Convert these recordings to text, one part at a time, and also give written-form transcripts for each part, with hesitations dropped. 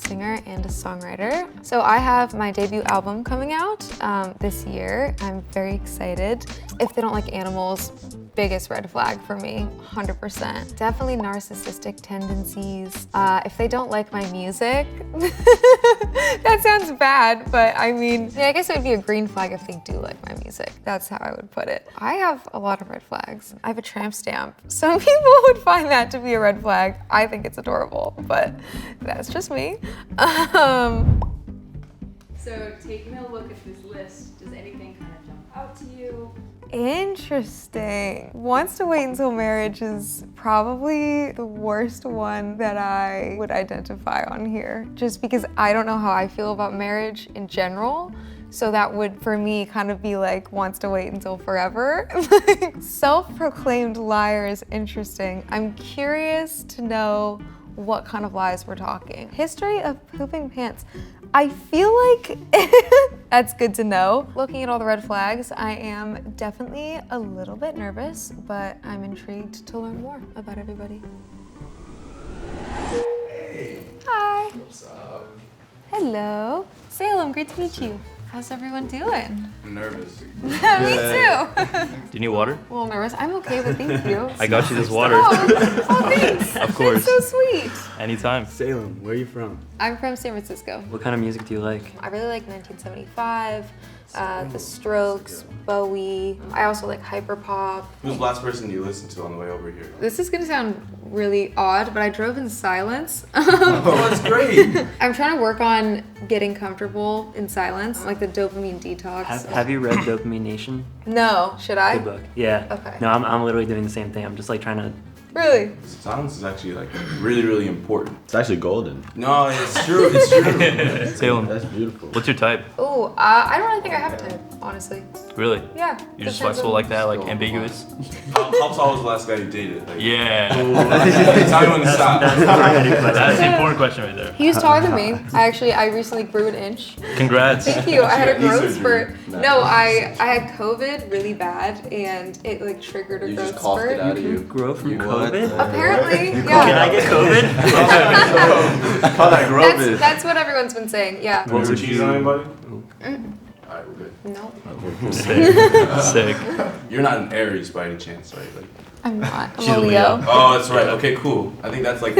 singer and a songwriter. So I have my debut album coming out this year. I'm very excited. If they don't like animals, biggest red flag for me, 100%. Definitely narcissistic tendencies. If they don't like my music, that sounds bad, but I mean, I guess it would be a green flag if they do like my music. That's how I would put it. I have a lot of red flags. I have a tramp stamp. Some people would find that to be a red flag. I think it's adorable, but that's just me. So taking a look at this list, does anything kind of jump out to you? Interesting. Wants to wait until marriage is probably the worst one that I would identify on here, just because I don't know how I feel about marriage in general. So that would, for me, kind of be like, wants to wait until forever. Self-proclaimed liar is interesting. I'm curious to know what kind of lies we're talking. History of pooping pants. I feel like that's good to know. Looking at all the red flags, I am definitely a little bit nervous, but I'm intrigued to learn more about everybody. Hey. Hi. What's up? Hello. Salem, great to meet you. How's everyone doing? I'm nervous. Me too. Do you need water? A little nervous. I'm okay, but thank you. I got you this water. Oh, thanks. Of course. That's so sweet. Anytime. Salem, where are you from? I'm from San Francisco. What kind of music do you like? I really like 1975, The Strokes, Bowie. I also like hyperpop. Who's the last person you listened to on the way over here? This is gonna sound really odd, but I drove in silence. Oh, that's great. I'm trying to work on getting comfortable in silence, like the dopamine detox. Have you read Dopamine Nation? No, should I? Good book. Yeah. Okay. No, I'm literally doing the same thing. I'm just like trying to. Really? Silence is actually like really, really important. It's actually golden. No, it's true. It's true. Salem. That's beautiful. What's your type? Oh, I don't really think I have a type, honestly. Really? Yeah. You're just flexible like that, like ambiguous? How tall was the last guy you dated? Like, Yeah. Tell me when to stop. That's the important question right there. He was taller than me. I recently grew an inch. Congrats. Thank you. I had a Knee growth surgery. spurt. No, I had COVID really bad, and it like triggered a You growth just coughed spurt. it out of you. Grow from What? COVID? Apparently, Can yeah. I get COVID? Call that growth. That's what everyone's been saying. Yeah. You ever cheated on anybody? Mm. Alright, we're good. No, Sick. You're not an Aries by any chance, right? Like, I'm not. I'm She's a a Leo. Leo. oh, that's right. Okay, cool. I think that's like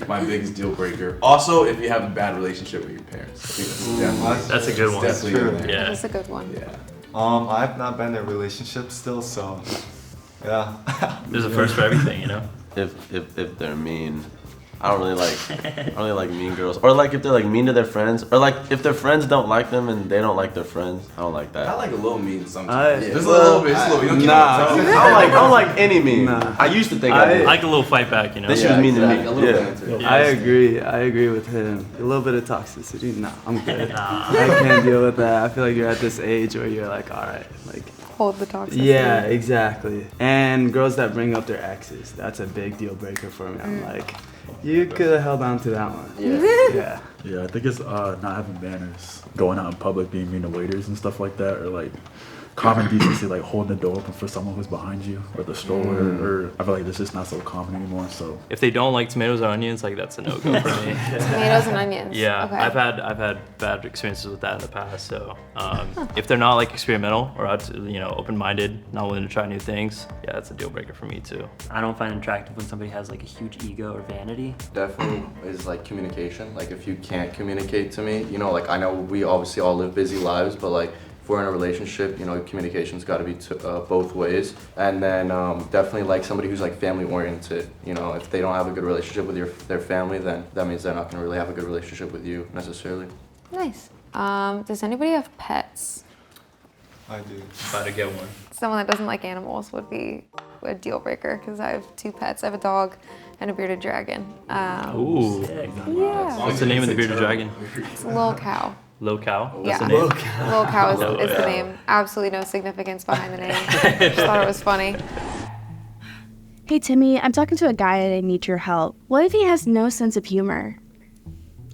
my biggest deal breaker. Also, if you have a bad relationship with your parents. I think that's definitely, That's a good one. definitely in there. Yeah. That's a good one. Yeah. I've not been in a relationship still, so yeah. There's a first for everything, you know? If they're mean, I don't really like mean girls. Or like if they're like mean to their friends, or like if their friends don't like them and they don't like their friends. I don't like that. I like a little mean sometimes. I- Just a little bit. Just a little bit. You don't keep Nah. on telling. I don't like any mean. Nah. I used to think I I did. like a little fight back, you know? Then she was mean to me. A little Yeah. banter. Yeah. I agree with him. A little bit of toxicity. Nah, I'm good. Nah. I can't deal with that. I feel like you're at this age where you're like, all right, like. Hold the toxicity. Yeah, exactly. And girls that bring up their exes, that's a big deal breaker for me. I'm like, you could have held on to that one. Yeah. Yeah, I think it's not having manners, going out in public, being mean to waiters and stuff like that, or like common decency, like holding the door open for someone who's behind you, or the stroller, or I feel like this is not so common anymore. So If they don't like tomatoes or onions, like that's a no-go for me. Tomatoes and onions. Yeah, Okay. I've had bad experiences with that in the past. So if they're not like experimental or open-minded, not willing to try new things, yeah, that's a deal breaker for me too. I don't find it attractive when somebody has like a huge ego or vanity. Definitely is like communication. Like if you can't communicate to me, like I know we obviously all live busy lives, but like if we're in a relationship, communication's got to be both ways. And then definitely like somebody who's like family oriented. If they don't have a good relationship with their family, then that means they're not going to really have a good relationship with you necessarily. Nice. Does anybody have pets? I do. About to get one. Someone that doesn't like animals would be a deal breaker because I have 2 pets. I have a dog and a bearded dragon. Ooh. Yeah. What's the name of the bearded dragon? It's a little cow. Low cow? Yeah. That's the name? Little cow is the name. Absolutely no significance behind the name. Just thought it was funny. Hey Timmy, I'm talking to a guy and I need your help. What if he has no sense of humor?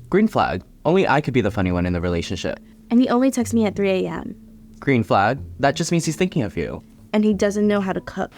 Green flag. Only I could be the funny one in the relationship. And he only texts me at 3 a.m. Green flag. That just means he's thinking of you. And he doesn't know how to cook.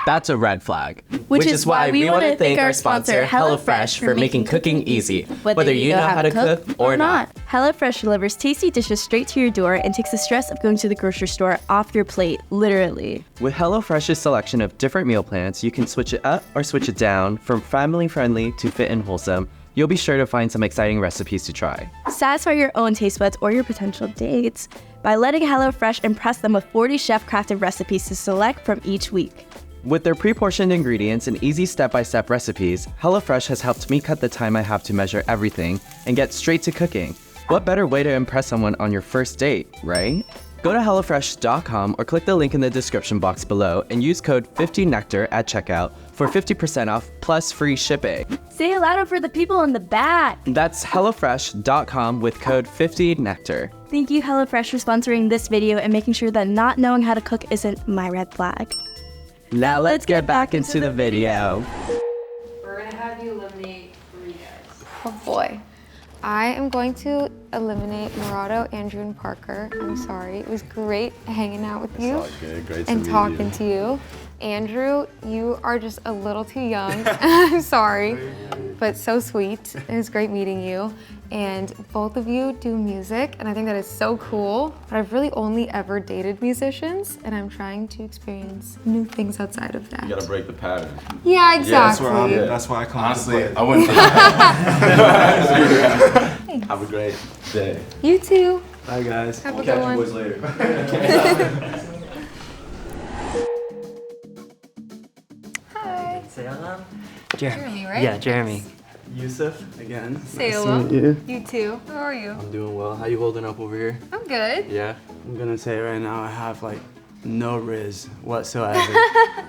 That's a red flag. Which is why we want to thank our sponsor, HelloFresh, for making cooking easy, whether you know how to cook or not. HelloFresh delivers tasty dishes straight to your door and takes the stress of going to the grocery store off your plate, literally. With HelloFresh's selection of different meal plans, you can switch it up or switch it down, from family-friendly to fit and wholesome. You'll be sure to find some exciting recipes to try. Satisfy your own taste buds or your potential dates by letting HelloFresh impress them with 40 chef-crafted recipes to select from each week. With their pre-portioned ingredients and easy step-by-step recipes, HelloFresh has helped me cut the time I have to measure everything and get straight to cooking. What better way to impress someone on your first date, right? Go to HelloFresh.com or click the link in the description box below and use code 50nectar at checkout for 50% off plus free shipping. Say it louder for the people in the back. That's HelloFresh.com with code 50nectar. Thank you, HelloFresh, for sponsoring this video and making sure that not knowing how to cook isn't my red flag. Now let's get back into the video. We're gonna have you eliminate 3 guys. Oh boy. I am going to eliminate Naranjo, Andrew, and Parker. I'm sorry. It was great hanging out with you It's all good. Great to and meet talking you. to you. Andrew, you are just a little too young. I'm sorry, but so sweet. It was great meeting you. And both of you do music, and I think that is so cool. But I've really only ever dated musicians, and I'm trying to experience new things outside of that. You gotta break the pattern. Yeah, exactly. That's why I come Honestly, to play. I wouldn't. Have a great day. You too. Bye, guys. Have a We'll good catch one. you boys later. Hi. Say hello. Jeremy, right? Yeah, Jeremy. Yusuf, again. Say Nice to hello. meet you. You too. How are you? I'm doing well. How you holding up over here? I'm good. Yeah. I'm gonna say right now I have like no riz whatsoever.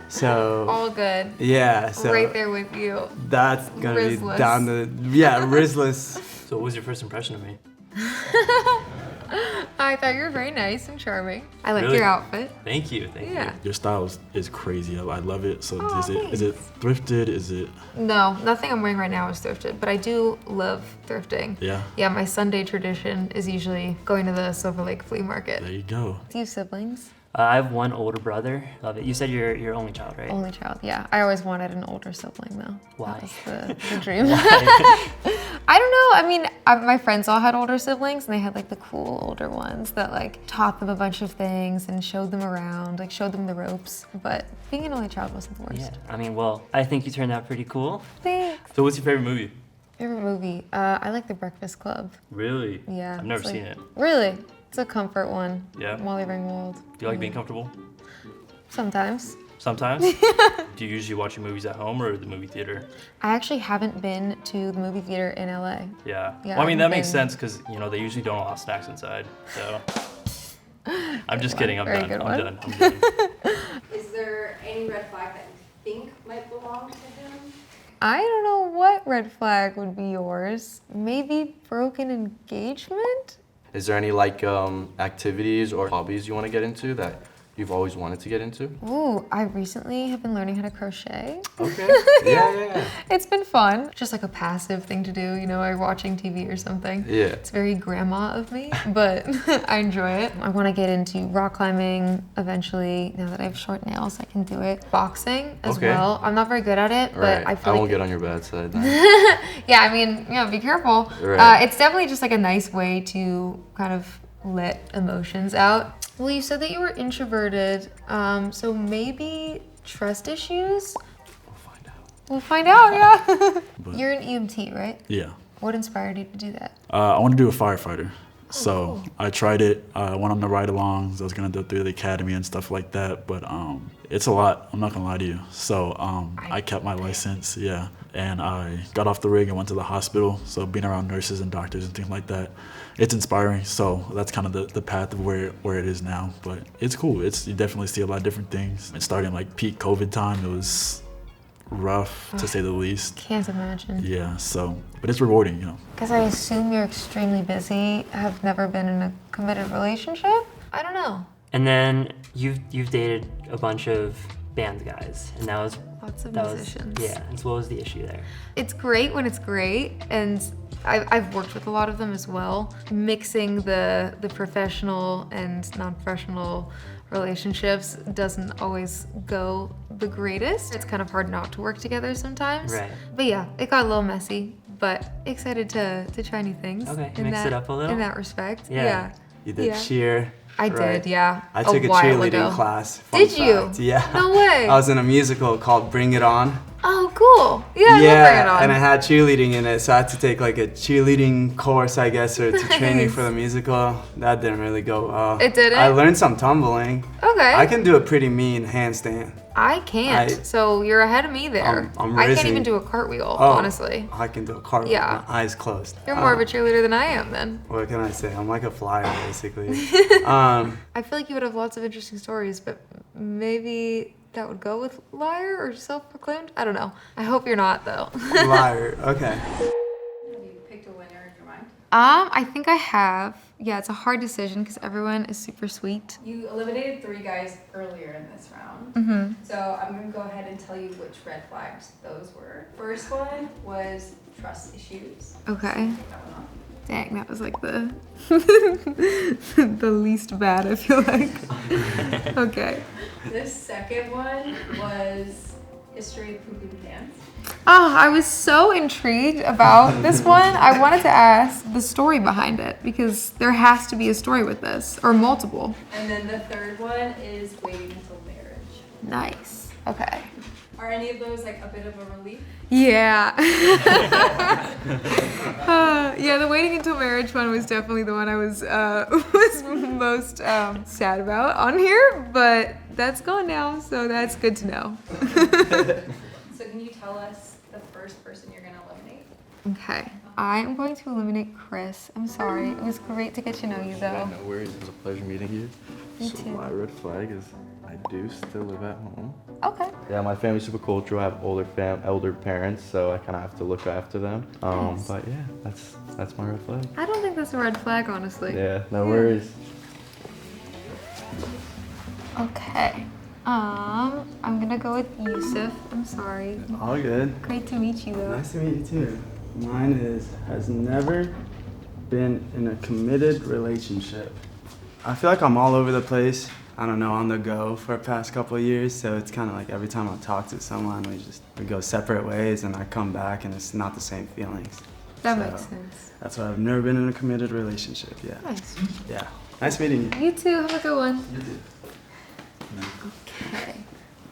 So All good. yeah, so Right there with you. that's gonna Rizless. be down the rizless. So what was your first impression of me? I thought you were very nice and charming. I liked Really? your outfit. Thank you, thank Yeah. Your style is crazy. I love it. So Aw, is it thrifted? Is it No, nothing I'm wearing right now is thrifted, but I do love thrifting. yeah? Yeah, my Sunday tradition is usually going to the Silver Lake Flea Market. There you go. Do you have siblings? I have one older brother. Love it. You said you're your only child, right? Only child, yeah. I always wanted an older sibling though. Why? That was the dream. I don't know. I mean, my friends all had older siblings and they had like the cool older ones that like taught them a bunch of things and showed them around, like showed them the ropes. But being an only child wasn't the worst. Yeah. I mean, well, I think you turned out pretty cool. Thanks. So what's your favorite movie? Favorite movie? I like The Breakfast Club. Really? Yeah. I've never it's like- seen it. Really? It's a comfort one. Yeah? Molly Ringwald. Do you like being comfortable? Sometimes. Sometimes? Do you usually watch your movies at home or the movie theater? I actually haven't been to the movie theater in LA. Yeah. Yeah, Well, I mean, I that makes haven't sense because, you know, they usually don't allow snacks inside. So I'm just kidding. I'm Very done. good I'm one. done. I'm done. Is there any red flag that you think might belong to him? I don't know what red flag would be yours. Maybe broken engagement? Is there any like activities or hobbies you want to get into that you've always wanted to get into? Ooh, I recently have been learning how to crochet. Okay. Yeah. It's been fun. Just like a passive thing to do, you know, or watching TV or something. Yeah. It's very grandma of me, but I enjoy it. I want to get into rock climbing eventually. Now that I have short nails, I can do it. Boxing as Okay. well. I'm not very good at it, but Right. I I feel won't like get on your bad side. Then. yeah, I mean, be careful. Right. It's definitely just like a nice way to kind of let emotions out. Well, you said that you were introverted, so maybe trust issues? We'll find out, yeah. You're an EMT, right? Yeah. What inspired you to do that? I want to do a firefighter. So I tried it. I went on the ride-alongs. I was gonna go through the academy and stuff like that, but it's a lot. I'm not gonna lie to you. So I kept my license, yeah, and I got off the rig and went to the hospital. So being around nurses and doctors and things like that, it's inspiring. So that's kind of the path of where it is now. But it's cool. You definitely see a lot of different things. And starting like peak COVID time, it was rough to say the least. Can't imagine. Yeah. So, but it's rewarding, you know. Because I assume you're extremely busy, have never been in a committed relationship? I don't know. And then you've dated a bunch of band guys, and that was Lots of that musicians. Was, yeah. And so what was the issue there? It's great when it's great, and I've worked with a lot of them as well. Mixing the professional and non-professional relationships doesn't always go the greatest. It's kind of hard not to work together sometimes. Right. But yeah, it got a little messy, but excited to try new things. Okay, mix it up a little? In that respect. Yeah. Yeah. You did cheer. I right? did, yeah. I took a while cheerleading ago. class. Fun Did you? fact. Yeah. No way. I was in a musical called Bring It On. Oh, cool. Yeah, I love Bring It On. And it had cheerleading in it, so I had to take like a cheerleading course, I guess, or to train me for the musical. That didn't really go well. It didn't? I learned some tumbling. Okay. I can do a pretty mean handstand. I can't. So you're ahead of me there. I'm I can't risen. even do a cartwheel, Oh, honestly. I can do a cartwheel Yeah. with my eyes closed. You're more of a cheerleader than I am then. What can I say? I'm like a flyer, basically. I feel like you would have lots of interesting stories, but maybe that would go with liar or self-proclaimed? I don't know. I hope you're not, though. Liar. Okay. Have you picked a winner in your mind? I think I have. Yeah, it's a hard decision because everyone is super sweet. You eliminated 3 guys earlier in this round. Mm-hmm. So I'm going to go ahead and tell you which red flags those were. First one was trust issues. Okay. Take that one off. Dang, that was like the the least bad, I feel like. Okay. The second one was history of pooping pants. Oh, I was so intrigued about this one. I wanted to ask the story behind it because there has to be a story with this, or multiple. And then the third one is waiting until marriage. Nice. Okay. Are any of those like a bit of a relief? Yeah. Yeah, the waiting until marriage one was definitely the one I was most sad about on here, but that's gone now, so that's good to know. So can you tell us the first person you're going to eliminate? Okay. I am going to eliminate Chris. I'm sorry. It was great to get to know you, though. No worries. It was a pleasure meeting you. You So too. my red flag is I do still live at home. Okay. Yeah, my family's super cultural. I have elder parents, so I kind of have to look after them. Nice. But yeah, that's my red flag. I don't think that's a red flag, honestly. Yeah, no worries. Okay. I'm gonna go with Yusuf. I'm sorry. All good. Great to meet you, though. Nice to meet you too. Mine has never been in a committed relationship. I feel like I'm all over the place. I don't know, on the go for the past couple of years. So it's kind of like every time I talk to someone, we go separate ways, and I come back and it's not the same feelings. That So makes sense. That's why I've never been in a committed relationship. Yeah. Nice. Yeah. Nice meeting you. You too. Have a good one. You too. Okay.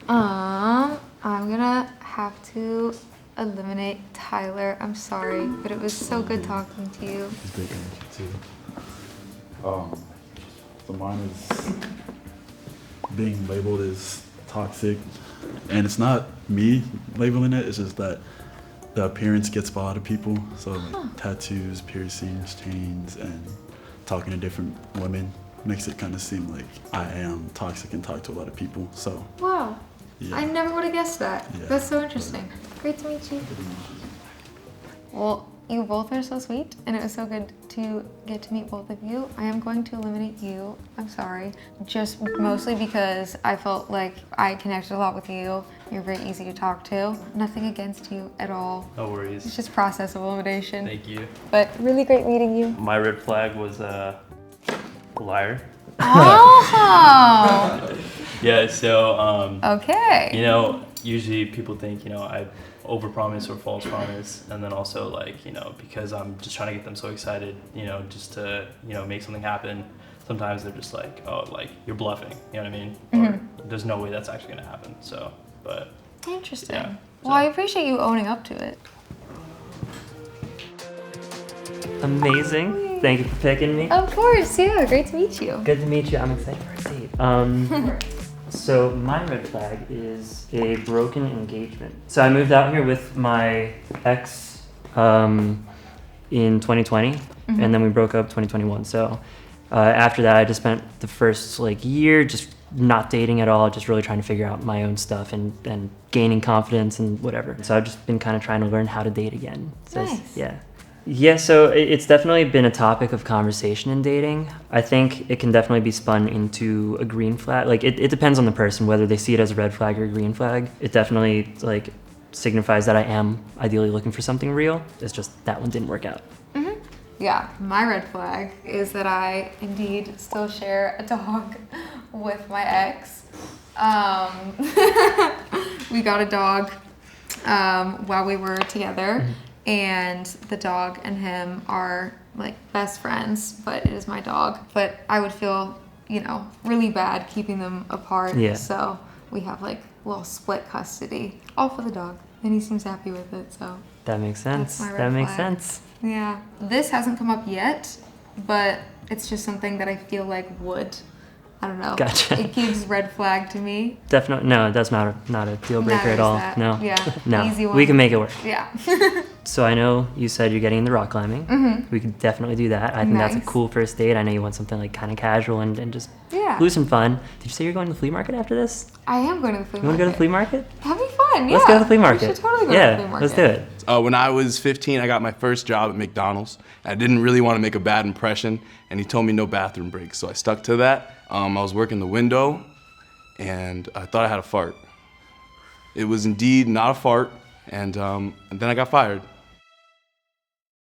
I'm gonna have to eliminate Tyler. I'm sorry, but it was so good talking to you. It's great to meet you too. So mine is being labeled as toxic, and it's not me labeling it. It's just that the appearance gets by a lot of people. So like tattoos, piercings, chains, and talking to different women makes it kind of seem like I am toxic and talk to a lot of people. So Wow. yeah. I never would have guessed that. Yeah. That's so interesting. Great to meet you. Well, you both are so sweet, and it was so good to get to meet both of you. I am going to eliminate you. I'm sorry. Just mostly because I felt like I connected a lot with you. You're very easy to talk to. Nothing against you at all. No worries. It's just process of elimination. Thank you. But really great meeting you. My red flag was liar. Oh! Yeah, so Okay. you know, usually people think, you know, I overpromise or false promise, and then also like, you know, because I'm just trying to get them so excited, you know, just to, you know, make something happen. Sometimes they're just like, oh, like you're bluffing, you know what I mean? Or there's no way that's actually gonna happen. So, but Interesting. yeah. Well, I appreciate you owning up to it. Amazing. Thank you for picking me. Of course, yeah. Great to meet you. Good to meet you. I'm excited for a date. So my red flag is a broken engagement. So I moved out here with my ex in 2020, and then we broke up 2021. So after that, I just spent the first like year just not dating at all, just really trying to figure out my own stuff and gaining confidence and whatever. So I've just been kind of trying to learn how to date again. So Nice. Yeah, so it's definitely been a topic of conversation in dating. I think it can definitely be spun into a green flag. Like, it depends on the person, whether they see it as a red flag or a green flag. It definitely, like, signifies that I am ideally looking for something real. It's just that one didn't work out. Yeah, my red flag is that I indeed still share a dog with my ex. we got a dog while we were together, and the dog and him are like best friends, but it is my dog. But I would feel, you know, really bad keeping them apart. Yeah. So we have like a little split custody, all for the dog, and he seems happy with it. So That makes sense. That's my red That makes flag. sense. yeah, this hasn't come up yet, but it's just something that I feel like would. I don't know. Gotcha. It gives red flag to me. Definitely, no, that's not a deal breaker Neither at is all. that. No, Yeah. no, Easy one. we can make it work. Yeah. So I know you said you're getting into rock climbing. Mhm. We could definitely do that. I think that's a Nice. cool first date. I know you want something like kind of casual and just Yeah. loose and fun. Did you say you're going to the flea market after this? I am going to the flea You want market. to go to the flea market? That'd be fun. Yeah. Let's go to the flea market. We should totally go yeah, to the flea market. let's do it. When I was 15, I got my first job at McDonald's. I didn't really want to make a bad impression, and he told me no bathroom breaks, so I stuck to that. I was working the window, and I thought I had a fart. It was indeed not a fart, and then I got fired.